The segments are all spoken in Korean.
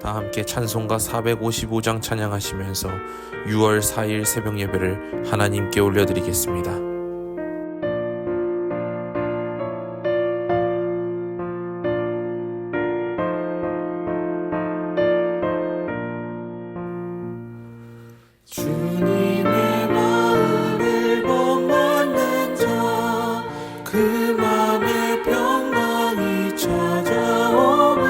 다 함께 찬송가 455장 찬양하시면서 6월 4일 새벽 예배를 하나님께 올려드리겠습니다. 주님의 마음을 못 맞는 자, 그 맘에 평강이 찾아오면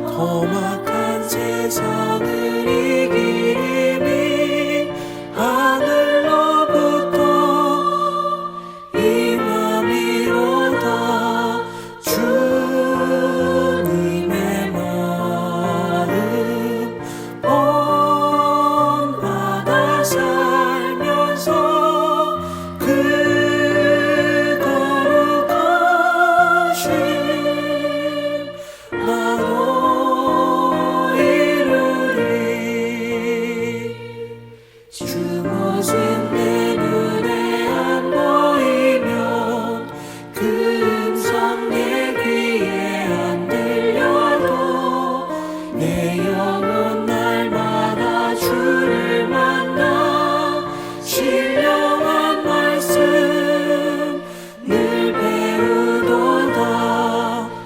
험악한 세상을 이기림이 하늘로부터 임함이로다. 주님의 마음 본받아 살면서 그 거룩하심 나도 이루리. 주 모습 내 눈에 안 보이면 그 음성 내 귀에 안 들려도 내 영혼 날마다 주를 만나 신령한 말씀 늘 배우도다.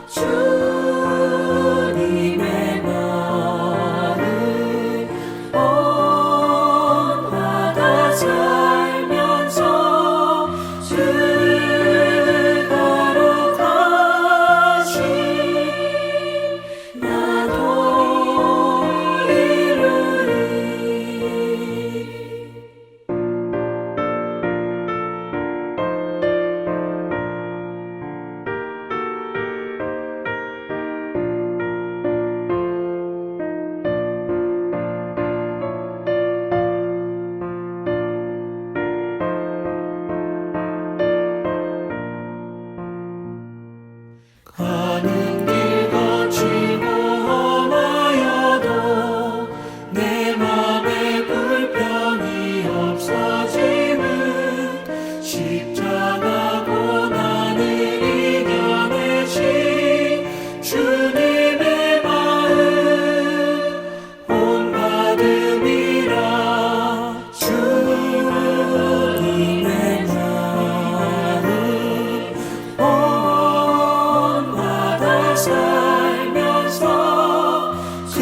주님의 마음 본받아 살면서 그 거룩하심 나도 이루리. 가는 길 거칠고 험하여도 내 맘에 불평이 없어짐은 십자가 고난을 이겨내신 주님의 마음 본받음이라. 주님의 마음 본받아 살면서 그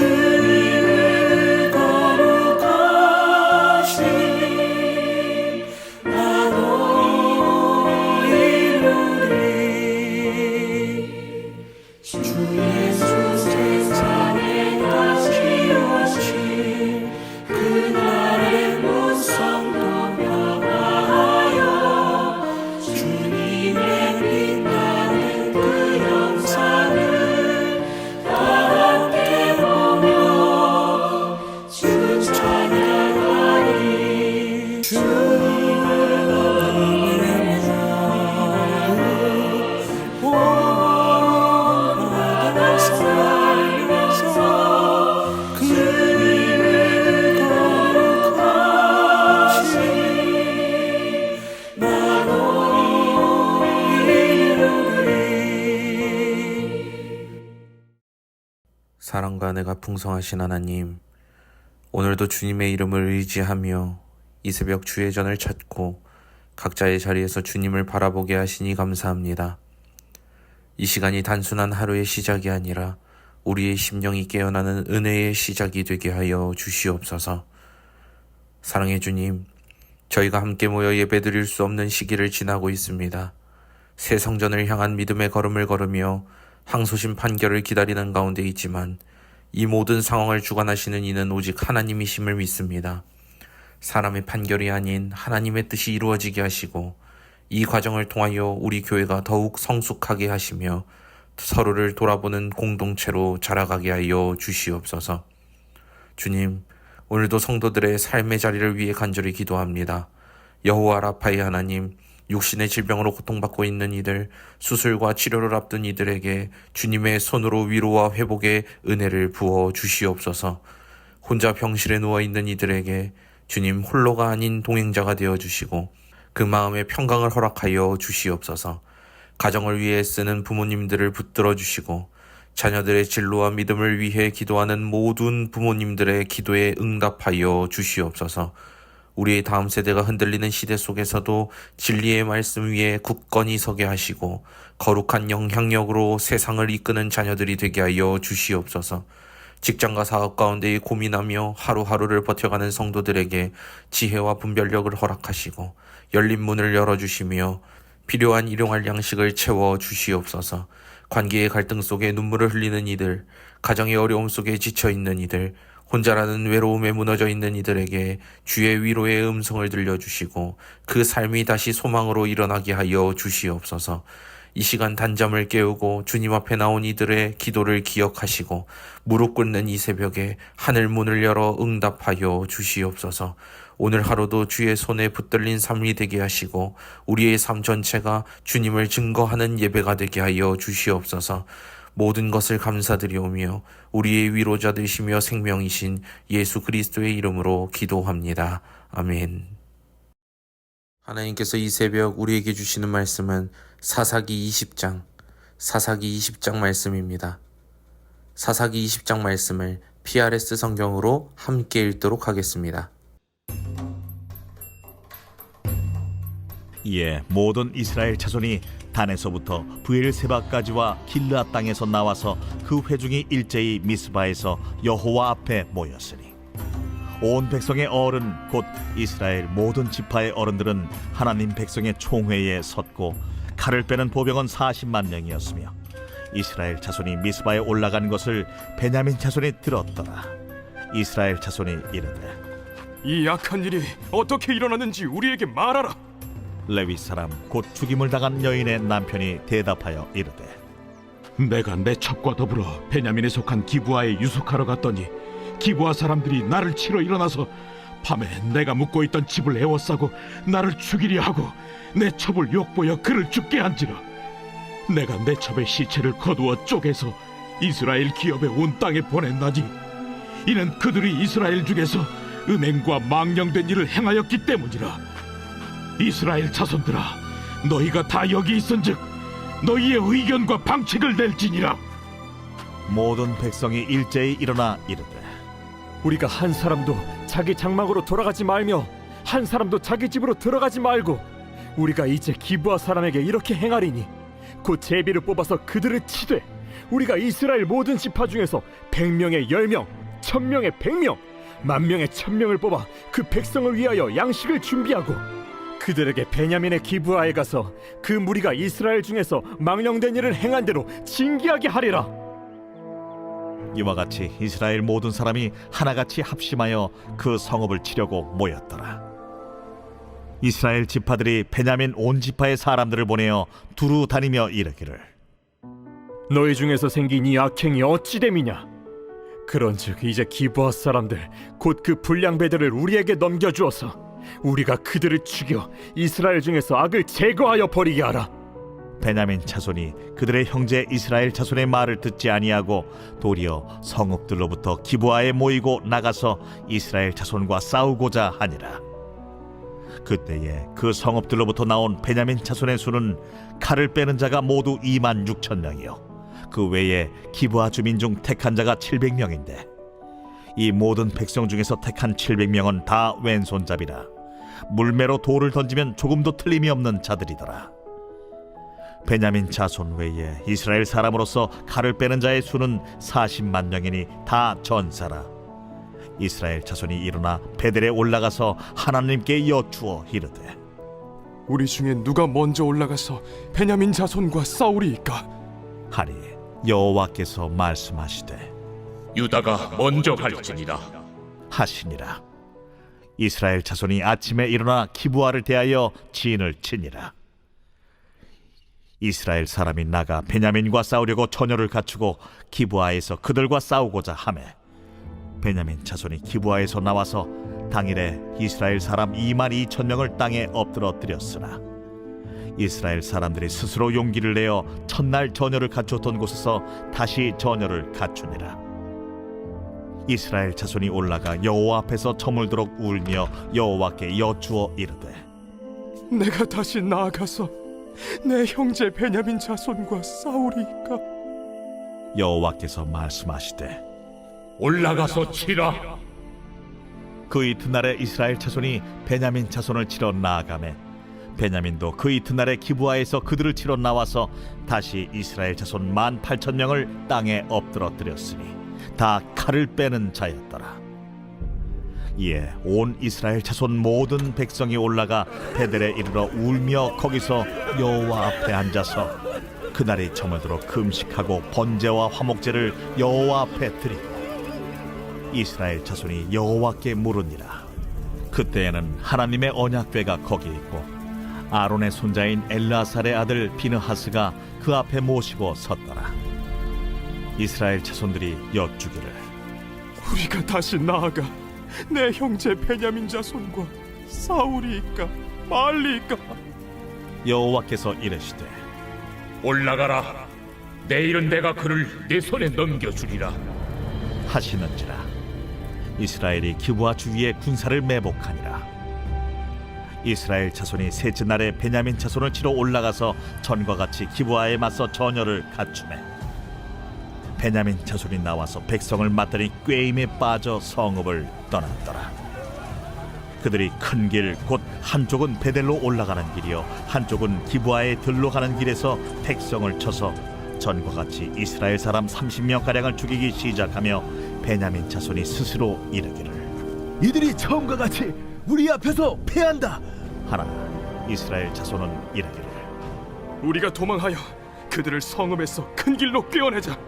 거룩하심 나도 이루리. 주 예수 세상에 다시 오실 그날의 문성도 변화하여 주님의 빛나는 그 영상을 다 함께 보며 주 찬양하리. 주님의 마음 본받아 살면서 그 거룩하심 나도 이루리. 사랑과 은혜가 풍성하신 하나님, 오늘도 주님의 이름을 의지하며 이 새벽 주의 전을 찾고 각자의 자리에서 주님을 바라보게 하시니 감사합니다. 이 시간이 단순한 하루의 시작이 아니라 우리의 심령이 깨어나는 은혜의 시작이 되게 하여 주시옵소서. 사랑의 주님, 저희가 함께 모여 예배드릴 수 없는 시기를 지나고 있습니다. 새 성전을 향한 믿음의 걸음을 걸으며 항소심 판결을 기다리는 가운데 있지만 이 모든 상황을 주관하시는 이는 오직 하나님이심을 믿습니다. 사람의 판결이 아닌 하나님의 뜻이 이루어지게 하시고 이 과정을 통하여 우리 교회가 더욱 성숙하게 하시며 서로를 돌아보는 공동체로 자라가게 하여 주시옵소서. 주님, 오늘도 성도들의 삶의 자리를 위해 간절히 기도합니다. 여호와 라파의 하나님, 육신의 질병으로 고통받고 있는 이들, 수술과 치료를 앞둔 이들에게 주님의 손으로 위로와 회복의 은혜를 부어 주시옵소서. 혼자 병실에 누워있는 이들에게 주님 홀로가 아닌 동행자가 되어주시고 그 마음의 평강을 허락하여 주시옵소서. 가정을 위해 쓰는 부모님들을 붙들어 주시고 자녀들의 진로와 믿음을 위해 기도하는 모든 부모님들의 기도에 응답하여 주시옵소서. 우리의 다음 세대가 흔들리는 시대 속에서도 진리의 말씀 위에 굳건히 서게 하시고 거룩한 영향력으로 세상을 이끄는 자녀들이 되게 하여 주시옵소서. 직장과 사업 가운데 고민하며 하루하루를 버텨가는 성도들에게 지혜와 분별력을 허락하시고 열린 문을 열어주시며 필요한 일용할 양식을 채워 주시옵소서. 관계의 갈등 속에 눈물을 흘리는 이들, 가정의 어려움 속에 지쳐있는 이들, 혼자라는 외로움에 무너져 있는 이들에게 주의 위로의 음성을 들려주시고 그 삶이 다시 소망으로 일어나게 하여 주시옵소서. 이 시간 단잠을 깨우고 주님 앞에 나온 이들의 기도를 기억하시고 무릎 꿇는 이 새벽에 하늘 문을 열어 응답하여 주시옵소서. 오늘 하루도 주의 손에 붙들린 삶이 되게 하시고 우리의 삶 전체가 주님을 증거하는 예배가 되게 하여 주시옵소서. 모든 것을 감사드리오며 우리의 위로자 되시며 생명이신 예수 그리스도의 이름으로 기도합니다. 아멘. 하나님께서 이 새벽 우리에게 주시는 말씀은 사사기 20장 말씀입니다. 사사기 20장 말씀을 PRS 성경으로 함께 읽도록 하겠습니다. 이에 모든 이스라엘 자손이 단에서부터 브엘세바까지와 길르앗 땅에서 나와서 그 회중이 일제히 미스바에서 여호와 앞에 모였으니 온 백성의 어른 곧 이스라엘 모든 지파의 어른들은 하나님 백성의 총회에 섰고 칼을 빼는 보병은 40만 명이었으며 이스라엘 자손이 미스바에 올라간 것을 베냐민 자손이 들었더라. 이스라엘 자손이 이르되 이 악한 일이 어떻게 일어났는지 우리에게 말하라. 레위 사람 곧 죽임을 당한 여인의 남편이 대답하여 이르되 내가 내 첩과 더불어 베냐민에 속한 기브아에 유숙하러 갔더니 기브아 사람들이 나를 치러 일어나서 밤에 내가 묵고 있던 집을 에워싸고 나를 죽이려 하고 내 첩을 욕보여 그를 죽게 한지라. 내가 내 첩의 시체를 거두어 쪼개서 이스라엘 기업에 온 땅에 보냈나니 이는 그들이 이스라엘 중에서 음행과 망령된 일을 행하였기 때문이라. 이스라엘 자손들아, 너희가 다 여기 있은즉 너희의 의견과 방책을 낼지니라. 모든 백성이 일제히 일어나 이르되 우리가 한 사람도 자기 장막으로 돌아가지 말며 한 사람도 자기 집으로 들어가지 말고 우리가 이제 기브아 사람에게 이렇게 행하리니 곧 제비를 뽑아서 그들을 치되 우리가 이스라엘 모든 지파 중에서 100명에 10명, 1000명에 100명, 10,000명에 1000명을 뽑아 그 백성을 위하여 양식을 준비하고 그들에게 베냐민의 기브아에 가서 그 무리가 이스라엘 중에서 망령된 일을 행한 대로 징계하게 하리라. 이와 같이 이스라엘 모든 사람이 하나같이 합심하여 그 성읍을 치려고 모였더라. 이스라엘 지파들이 베냐민 온 지파의 사람들을 보내어 두루 다니며 이르기를 너희 중에서 생긴 이 악행이 어찌 됨이냐? 그런즉 이제 기브아 사람들 곧 그 불량배들을 우리에게 넘겨주어서 우리가 그들을 죽여 이스라엘 중에서 악을 제거하여 버리게 하라. 베냐민 자손이 그들의 형제 이스라엘 자손의 말을 듣지 아니하고 도리어 성읍들로부터 기브아에 모이고 나가서 이스라엘 자손과 싸우고자 하니라. 그때에 그 성읍들로부터 나온 베냐민 자손의 수는 칼을 빼는 자가 모두 26,000명이요 그 외에 기브아 주민 중 택한 자가 700명인데 이 모든 백성 중에서 택한 700명은 다 왼손잡이라 물매로 돌을 던지면 조금도 틀림이 없는 자들이더라. 베냐민 자손 외에 이스라엘 사람으로서 칼을 빼는 자의 수는 40만 명이니 다 전사라. 이스라엘 자손이 일어나 베델에 올라가서 하나님께 여쭈어 이르되 우리 중에 누가 먼저 올라가서 베냐민 자손과 싸우리이까? 하니 여호와께서 말씀하시되 유다가 먼저 갈지니라 하시니라. 이스라엘 자손이 아침에 일어나 기브아를 대하여 진을 치니라. 이스라엘 사람이 나가 베냐민과 싸우려고 전열을 갖추고 기브아에서 그들과 싸우고자 하매 베냐민 자손이 기브아에서 나와서 당일에 이스라엘 사람 22,000명을 땅에 엎드러뜨렸으나 이스라엘 사람들이 스스로 용기를 내어 첫날 전열을 갖추었던 곳에서 다시 전열을 갖추니라. 이스라엘 자손이 올라가 여호와 앞에서 저물도록 울며 여호와께 여쭈어 이르되 내가 다시 나아가서 내 형제 베냐민 자손과 싸우리이까? 여호와께서 말씀하시되 올라가서 치라. 그 이튿날에 이스라엘 자손이 베냐민 자손을 치러 나아가매 베냐민도 그 이튿날에 기브아에서 그들을 치러 나와서 다시 이스라엘 자손 18,000명을 땅에 엎드러뜨렸으니 다 칼을 빼는 자였더라. 이에 온 이스라엘 자손 모든 백성이 올라가 베델에 이르러 울며 거기서 여호와 앞에 앉아서 그날이 저물도록 금식하고 번제와 화목제를 여호와 앞에 드리고 이스라엘 자손이 여호와께 물으니라. 그때에는 하나님의 언약궤가 거기 있고 아론의 손자인 엘르아살의 아들 비느하스가 그 앞에 모시고 섰더라. 이스라엘 자손들이 여쭈기를 우리가 다시 나아가 내 형제 베냐민 자손과 싸우리이까 말리이까. 여호와께서 이르시되 올라가라. 내일은 내가 그를 내 손에 넘겨주리라. 하시는지라. 이스라엘이 기브아 주위에 군사를 매복하니라. 이스라엘 자손이 셋째 날에 베냐민 자손을 치러 올라가서 전과 같이 기브아에 맞서 전열을 갖추매 베냐민 자손이 나와서 백성을 맞더니 꾀임에 빠져 성읍을 떠났더라. 그들이 큰 길 곧 한쪽은 베델로 올라가는 길이요 한쪽은 기브아의 들로 가는 길에서 백성을 쳐서 전과 같이 이스라엘 사람 30명 가량을 죽이기 시작하며 베냐민 자손이 스스로 이르기를 이들이 처음과 같이 우리 앞에서 패한다. 하나 이스라엘 자손은 이르기를 우리가 도망하여 그들을 성읍에서 큰 길로 꿰어내자.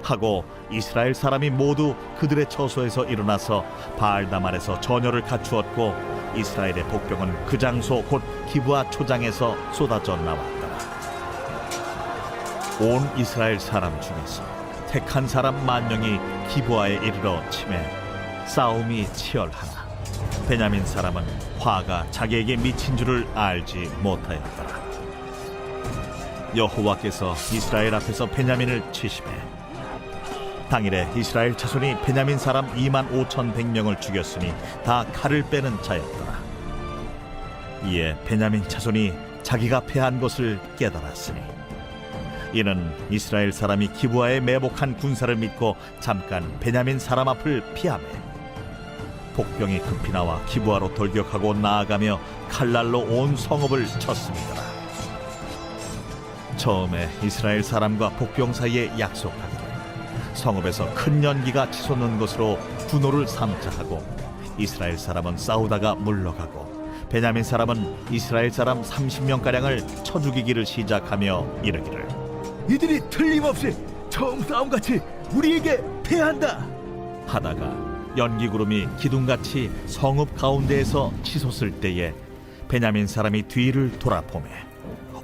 하고 이스라엘 사람이 모두 그들의 처소에서 일어나서 바알다말에서 전열을 갖추었고 이스라엘의 복병은 그 장소 곧 기브아 초장에서 쏟아져 나왔더라. 온 이스라엘 사람 중에서 택한 사람 10,000명이 기브아에 이르러 치매 싸움이 치열하나 베냐민 사람은 화가 자기에게 미친 줄을 알지 못하였더라. 여호와께서 이스라엘 앞에서 베냐민을 치시매 당일에 이스라엘 자손이 베냐민 사람 25,100명을 죽였으니 다 칼을 빼는 자였더라. 이에 베냐민 자손이 자기가 패한 것을 깨달았으니 이는 이스라엘 사람이 기브아에 매복한 군사를 믿고 잠깐 베냐민 사람 앞을 피하매 복병이 급히 나와 기브아로 돌격하고 나아가며 칼날로 온 성읍을 쳤습니다. 처음에 이스라엘 사람과 복병 사이에 약속하기를 성읍에서 큰 연기가 치솟는 것으로 분노를 삼자 하고 이스라엘 사람은 싸우다가 물러가고 베냐민 사람은 이스라엘 사람 30명가량을 쳐 죽이기를 시작하며 이르기를 이들이 틀림없이 처음 싸움같이 우리에게 패한다. 하다가 연기구름이 기둥같이 성읍 가운데에서 치솟을 때에 베냐민 사람이 뒤를 돌아보매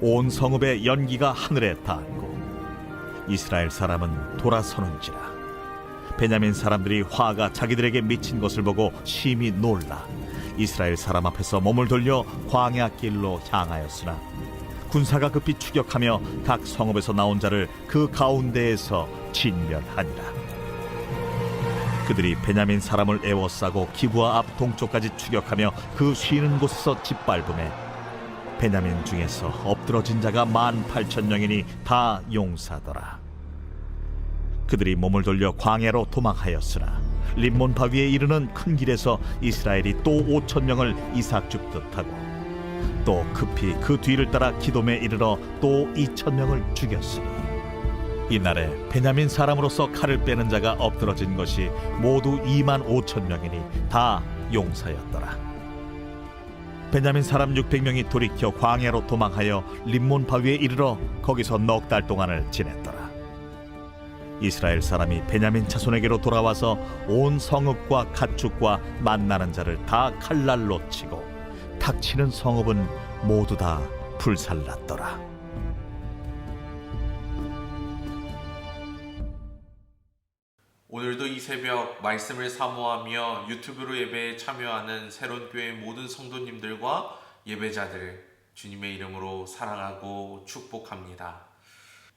온 성읍의 연기가 하늘에 닿았고 이스라엘 사람은 돌아서는지라. 베냐민 사람들이 화가 자기들에게 미친 것을 보고 심히 놀라 이스라엘 사람 앞에서 몸을 돌려 광야 길로 향하였으나 군사가 급히 추격하며 각 성읍에서 나온 자를 그 가운데에서 진멸하니라. 그들이 베냐민 사람을 에워싸고 기브아 앞 동쪽까지 추격하며 그 쉬는 곳에서 짓밟음에 베냐민 중에서 엎드러진 자가 18,000명이니 다 용사더라. 그들이 몸을 돌려 광야로 도망하였으나 림몬 바위에 이르는 큰 길에서 이스라엘이 또 5,000명을 이삭 줍듯 하고 또 급히 그 뒤를 따라 기돔에 이르러 또 2,000명을 죽였으니 이날에 베냐민 사람으로서 칼을 빼는 자가 엎드러진 것이 모두 25,000명이니 다 용사였더라. 베냐민 사람 600명이 돌이켜 광야로 도망하여 림몬 바위에 이르러 거기서 넉 달 동안을 지냈더라. 이스라엘 사람이 베냐민 자손에게로 돌아와서 온 성읍과 가축과 만나는 자를 다 칼날로 치고 탁치는 성읍은 모두 다 불살랐더라. 오늘도 이 새벽 말씀을 사모하며 유튜브로 예배에 참여하는 새론교회 모든 성도님들과 예배자들 주님의 이름으로 사랑하고 축복합니다.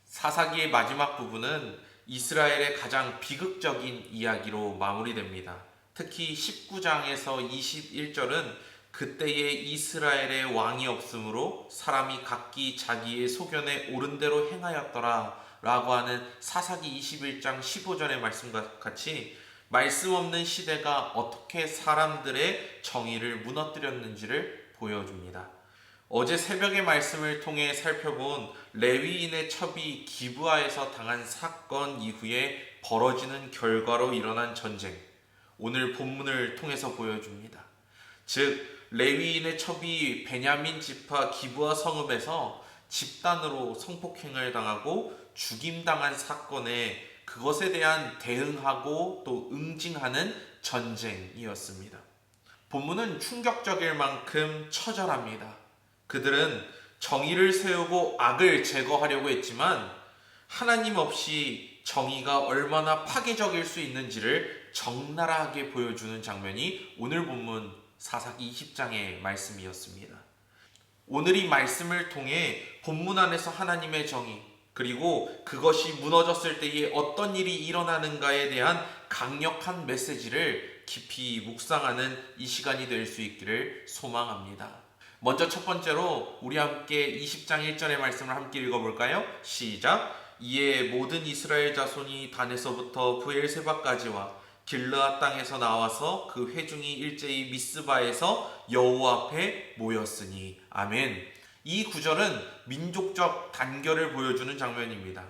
사사기의 마지막 부분은 이스라엘의 가장 비극적인 이야기로 마무리됩니다. 특히 19장에서 21절은 그때에 이스라엘의 왕이 없으므로 사람이 각기 자기의 소견에 옳은 대로 행하였더라 라고 하는 사사기 21장 15절의 말씀과 같이 말씀 없는 시대가 어떻게 사람들의 정의를 무너뜨렸는지를 보여줍니다. 어제 새벽의 말씀을 통해 살펴본 레위인의 첩이 기브아에서 당한 사건 이후에 벌어지는 결과로 일어난 전쟁, 오늘 본문을 통해서 보여줍니다. 즉 레위인의 첩이 베냐민 지파 기브아 성읍에서 집단으로 성폭행을 당하고 죽임당한 사건에 그것에 대한 대응하고 또 응징하는 전쟁이었습니다. 본문은 충격적일 만큼 처절합니다. 그들은 정의를 세우고 악을 제거하려고 했지만 하나님 없이 정의가 얼마나 파괴적일 수 있는지를 적나라하게 보여주는 장면이 오늘 본문 사사기 20장의 말씀이었습니다. 오늘 이 말씀을 통해 본문 안에서 하나님의 정의, 그리고 그것이 무너졌을 때에 어떤 일이 일어나는가에 대한 강력한 메시지를 깊이 묵상하는 이 시간이 될 수 있기를 소망합니다. 먼저 첫 번째로 우리 함께 20장 1절의 말씀을 함께 읽어볼까요? 시작! 이에 모든 이스라엘 자손이 단에서부터 브엘세바까지와 길르앗 땅에서 나와서 그 회중이 일제히 미스바에서 여호와 앞에 모였으니. 아멘. 이 구절은 민족적 단결을 보여주는 장면입니다.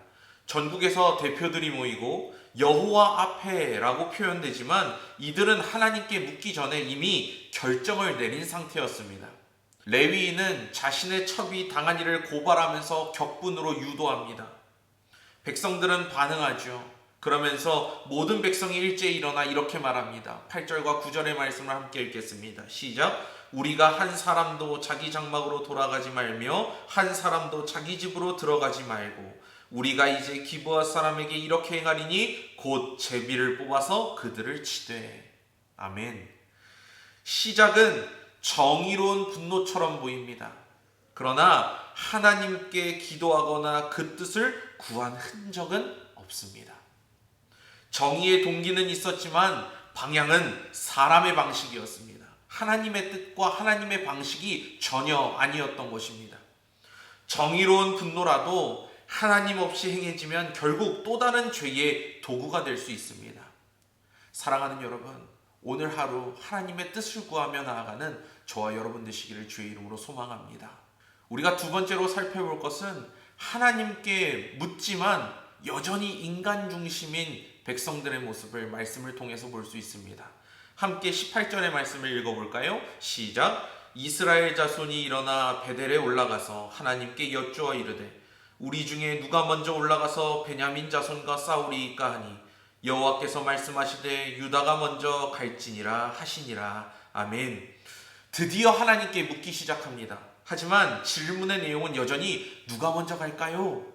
전국에서 대표들이 모이고 여호와 앞에라고 표현되지만 이들은 하나님께 묻기 전에 이미 결정을 내린 상태였습니다. 레위인은 자신의 첩이 당한 일을 고발하면서 격분으로 유도합니다. 백성들은 반응하죠. 그러면서 모든 백성이 일제히 일어나 이렇게 말합니다. 8절과 9절의 말씀을 함께 읽겠습니다. 시작! 우리가 한 사람도 자기 장막으로 돌아가지 말며 한 사람도 자기 집으로 들어가지 말고 우리가 이제 기브아 사람에게 이렇게 행하리니 곧 제비를 뽑아서 그들을 치되. 아멘. 시작은 정의로운 분노처럼 보입니다. 그러나 하나님께 기도하거나 그 뜻을 구한 흔적은 없습니다. 정의의 동기는 있었지만 방향은 사람의 방식이었습니다. 하나님의 뜻과 하나님의 방식이 전혀 아니었던 것입니다. 정의로운 분노라도 하나님 없이 행해지면 결국 또 다른 죄의 도구가 될 수 있습니다. 사랑하는 여러분, 오늘 하루 하나님의 뜻을 구하며 나아가는 저와 여러분 되시기를 주의 이름으로 소망합니다. 우리가 두 번째로 살펴볼 것은 하나님께 묻지만 여전히 인간 중심인 백성들의 모습을 말씀을 통해서 볼 수 있습니다. 함께 18절의 말씀을 읽어볼까요? 시작! 이스라엘 자손이 일어나 베델에 올라가서 하나님께 여쭈어 이르되 우리 중에 누가 먼저 올라가서 베냐민 자손과 싸우리이까 하니 여호와께서 말씀하시되 유다가 먼저 갈지니라 하시니라. 아멘. 드디어 하나님께 묻기 시작합니다. 하지만 질문의 내용은 여전히 누가 먼저 갈까요?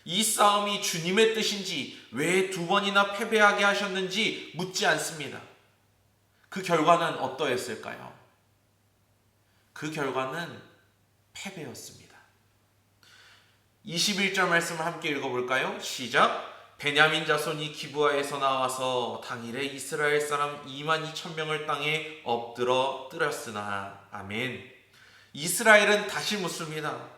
이 싸움이 주님의 뜻인지 왜 두 번이나 패배하게 하셨는지 묻지 않습니다. 그 결과는 어떠했을까요? 그 결과는 패배였습니다. 21절 말씀을 함께 읽어볼까요? 시작! 베냐민 자손이 기브아에서 나와서 당일에 이스라엘 사람 22,000명을 땅에 엎드러 뜨렸으나. 아멘. 이스라엘은 다시 묻습니다.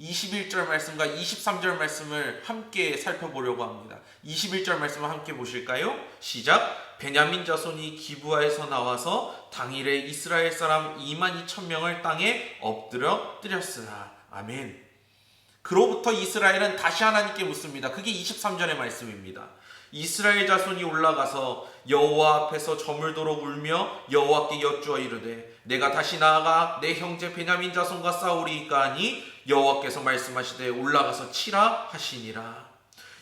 21절 말씀과 23절 말씀을 함께 살펴보려고 합니다. 21절 말씀을 함께 보실까요? 시작! 베냐민 자손이 기브아에서 나와서 당일에 이스라엘 사람 22,000명을 땅에 엎드려 뜨렸으나. 아멘. 그로부터 이스라엘은 다시 하나님께 묻습니다. 그게 23절의 말씀입니다. 이스라엘 자손이 올라가서 여호와 앞에서 저물도록 울며 여호와께 여쭈어 이르되 내가 다시 나아가 내 형제 베냐민 자손과 싸우리이까 하니 여호와께서 말씀하시되 올라가서 치라 하시니라.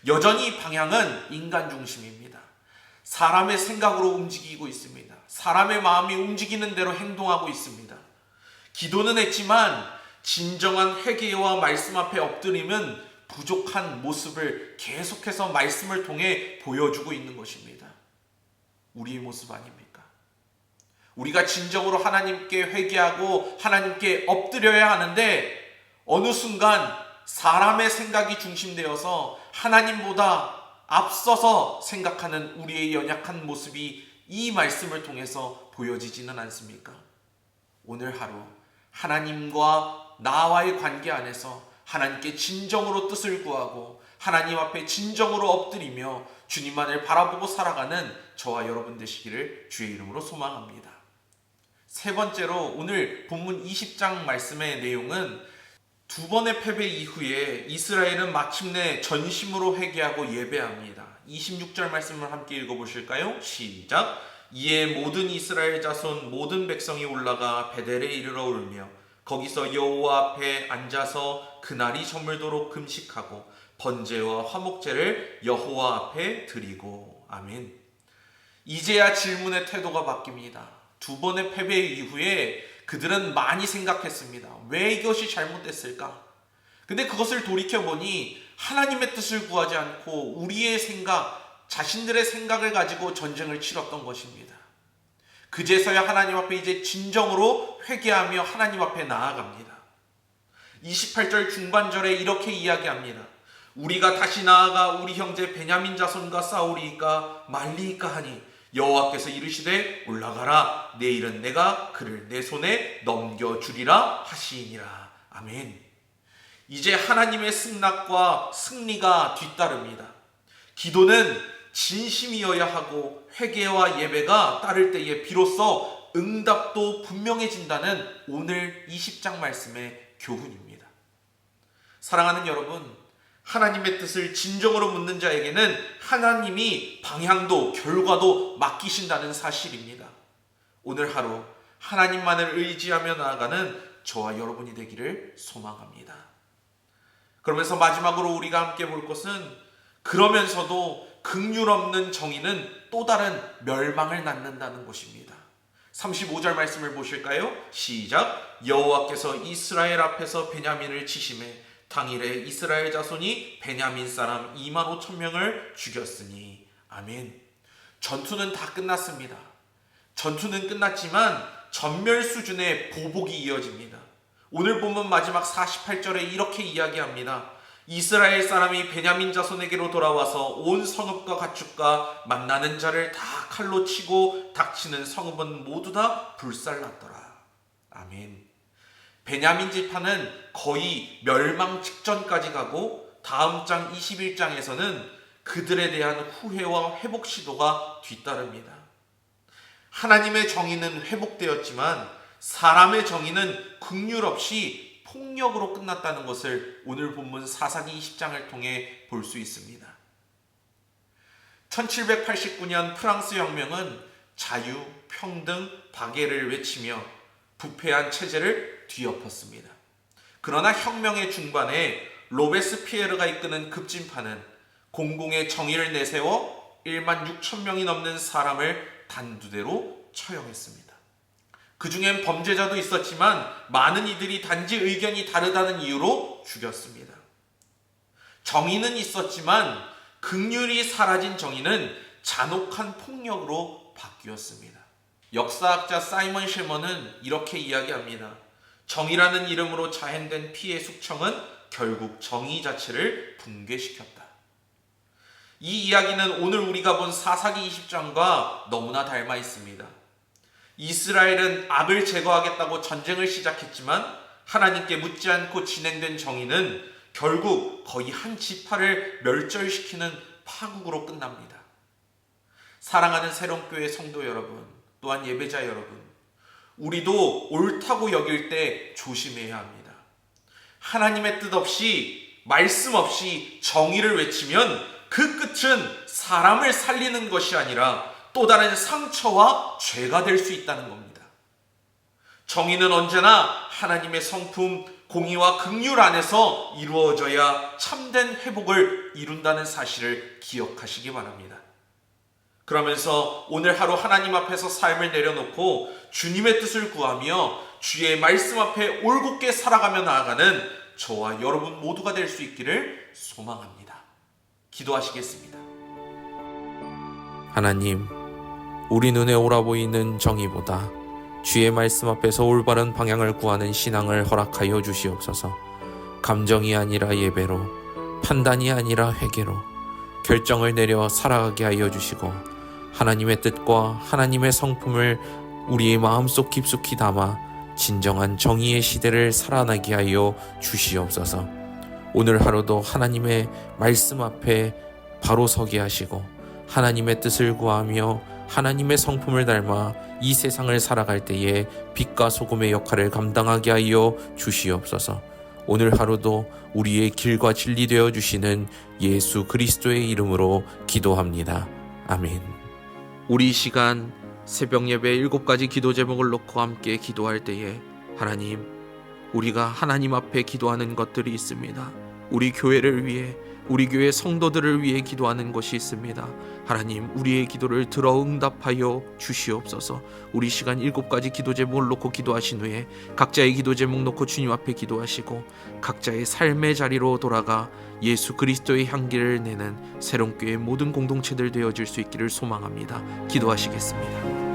여전히 방향은 인간 중심입니다. 사람의 생각으로 움직이고 있습니다. 사람의 마음이 움직이는 대로 행동하고 있습니다. 기도는 했지만 진정한 회개와 말씀 앞에 엎드림은 부족한 모습을 계속해서 말씀을 통해 보여주고 있는 것입니다. 우리의 모습 아닙니까? 우리가 진정으로 하나님께 회개하고 하나님께 엎드려야 하는데 어느 순간 사람의 생각이 중심되어서 하나님보다 앞서서 생각하는 우리의 연약한 모습이 이 말씀을 통해서 보여지지는 않습니까? 오늘 하루 하나님과 나와의 관계 안에서 하나님께 진정으로 뜻을 구하고 하나님 앞에 진정으로 엎드리며 주님만을 바라보고 살아가는 저와 여러분 되시기를 주의 이름으로 소망합니다. 세 번째로 오늘 본문 20장 말씀의 내용은 두 번의 패배 이후에 이스라엘은 마침내 전심으로 회개하고 예배합니다. 26절 말씀을 함께 읽어보실까요? 시작! 이에 모든 이스라엘 자손 모든 백성이 올라가 베델에 이르러 울며 거기서 여호와 앞에 앉아서 그날이 저물도록 금식하고 번제와 화목제를 여호와 앞에 드리고. 아멘. 이제야 질문의 태도가 바뀝니다. 두 번의 패배 이후에 그들은 많이 생각했습니다. 왜 이것이 잘못됐을까? 근데 그것을 돌이켜보니 하나님의 뜻을 구하지 않고 우리의 생각, 자신들의 생각을 가지고 전쟁을 치렀던 것입니다. 그제서야 하나님 앞에 이제 진정으로 회개하며 하나님 앞에 나아갑니다. 28절 중반절에 이렇게 이야기합니다. 우리가 다시 나아가 우리 형제 베냐민 자손과 싸우리이까 말리이까 하니 여호와께서 이르시되 올라가라. 내일은 내가 그를 내 손에 넘겨주리라 하시니라. 아멘. 이제 하나님의 승낙과 승리가 뒤따릅니다. 기도는 진심이어야 하고 회개와 예배가 따를 때에 비로소 응답도 분명해진다는 오늘 20장 말씀의 교훈입니다. 사랑하는 여러분, 하나님의 뜻을 진정으로 묻는 자에게는 하나님이 방향도 결과도 맡기신다는 사실입니다. 오늘 하루 하나님만을 의지하며 나아가는 저와 여러분이 되기를 소망합니다. 그러면서 마지막으로 우리가 함께 볼 것은 그러면서도 긍휼 없는 정의는 또 다른 멸망을 낳는다는 것입니다. 35절 말씀을 보실까요? 시작! 여호와께서 이스라엘 앞에서 베냐민을 치심해 당일에 이스라엘 자손이 베냐민 사람 25,000명을 죽였으니. 아멘. 전투는 다 끝났습니다. 전투는 끝났지만 전멸 수준의 보복이 이어집니다. 오늘 본문 마지막 48절에 이렇게 이야기합니다. 이스라엘 사람이 베냐민 자손에게로 돌아와서 온 성읍과 가축과 만나는 자를 다 칼로 치고 닥치는 성읍은 모두 다 불살랐더라. 아멘. 베냐민 지파는 거의 멸망 직전까지 가고 다음 장 21장에서는 그들에 대한 후회와 회복 시도가 뒤따릅니다. 하나님의 정의는 회복되었지만 사람의 정의는 긍휼 없이 폭력으로 끝났다는 것을 오늘 본문 사사기 20장을 통해 볼 수 있습니다. 1789년 프랑스 혁명은 자유, 평등, 박애를 외치며 부패한 체제를 뒤엎었습니다. 그러나 혁명의 중반에 로베스피에르가 이끄는 급진파는 공공의 정의를 내세워 16,000명이 넘는 사람을 단두대로 처형했습니다. 그 중엔 범죄자도 있었지만 많은 이들이 단지 의견이 다르다는 이유로 죽였습니다. 정의는 있었지만 긍휼이 사라진 정의는 잔혹한 폭력으로 바뀌었습니다. 역사학자 사이먼 실먼은 이렇게 이야기합니다. 정의라는 이름으로 자행된 피해 숙청은 결국 정의 자체를 붕괴시켰다. 이 이야기는 오늘 우리가 본 사사기 20장과 너무나 닮아 있습니다. 이스라엘은 악을 제거하겠다고 전쟁을 시작했지만 하나님께 묻지 않고 진행된 정의는 결국 거의 한 지파를 멸절시키는 파국으로 끝납니다. 사랑하는 새롬교회 성도 여러분, 또한 예배자 여러분, 우리도 옳다고 여길 때 조심해야 합니다. 하나님의 뜻 없이, 말씀 없이 정의를 외치면 그 끝은 사람을 살리는 것이 아니라 또 다른 상처와 죄가 될 수 있다는 겁니다. 정의는 언제나 하나님의 성품, 공의와 긍휼 안에서 이루어져야 참된 회복을 이룬다는 사실을 기억하시기 바랍니다. 그러면서 오늘 하루 하나님 앞에서 삶을 내려놓고 주님의 뜻을 구하며 주의 말씀 앞에 올곧게 살아가며 나아가는 저와 여러분 모두가 될 수 있기를 소망합니다. 기도하시겠습니다. 하나님, 우리 눈에 오라 보이는 정의보다 주의 말씀 앞에서 올바른 방향을 구하는 신앙을 허락하여 주시옵소서. 감정이 아니라 예배로, 판단이 아니라 회개로 결정을 내려 살아가게 하여 주시고 하나님의 뜻과 하나님의 성품을 우리의 마음속 깊숙이 담아 진정한 정의의 시대를 살아나게 하여 주시옵소서. 오늘 하루도 하나님의 말씀 앞에 바로 서게 하시고 하나님의 뜻을 구하며 하나님의 성품을 닮아 이 세상을 살아갈 때에 빛과 소금의 역할을 감당하게 하여 주시옵소서. 오늘 하루도 우리의 길과 진리 되어 주시는 예수 그리스도의 이름으로 기도합니다. 아멘. 우리 시간 새벽 예배 7가지 기도 제목을 놓고 함께 기도할 때에 하나님, 우리가 하나님 앞에 기도하는 것들이 있습니다. 우리 교회를 위해, 우리 교회 성도들을 위해 기도하는 것이 있습니다. 하나님, 우리의 기도를 들어 응답하여 주시옵소서. 우리 시간 7가지 기도 제목을 놓고 기도하신 후에 각자의 기도 제목 놓고 주님 앞에 기도하시고 각자의 삶의 자리로 돌아가 예수 그리스도의 향기를 내는 새롬교회 모든 공동체들 되어질 수 있기를 소망합니다. 기도하시겠습니다.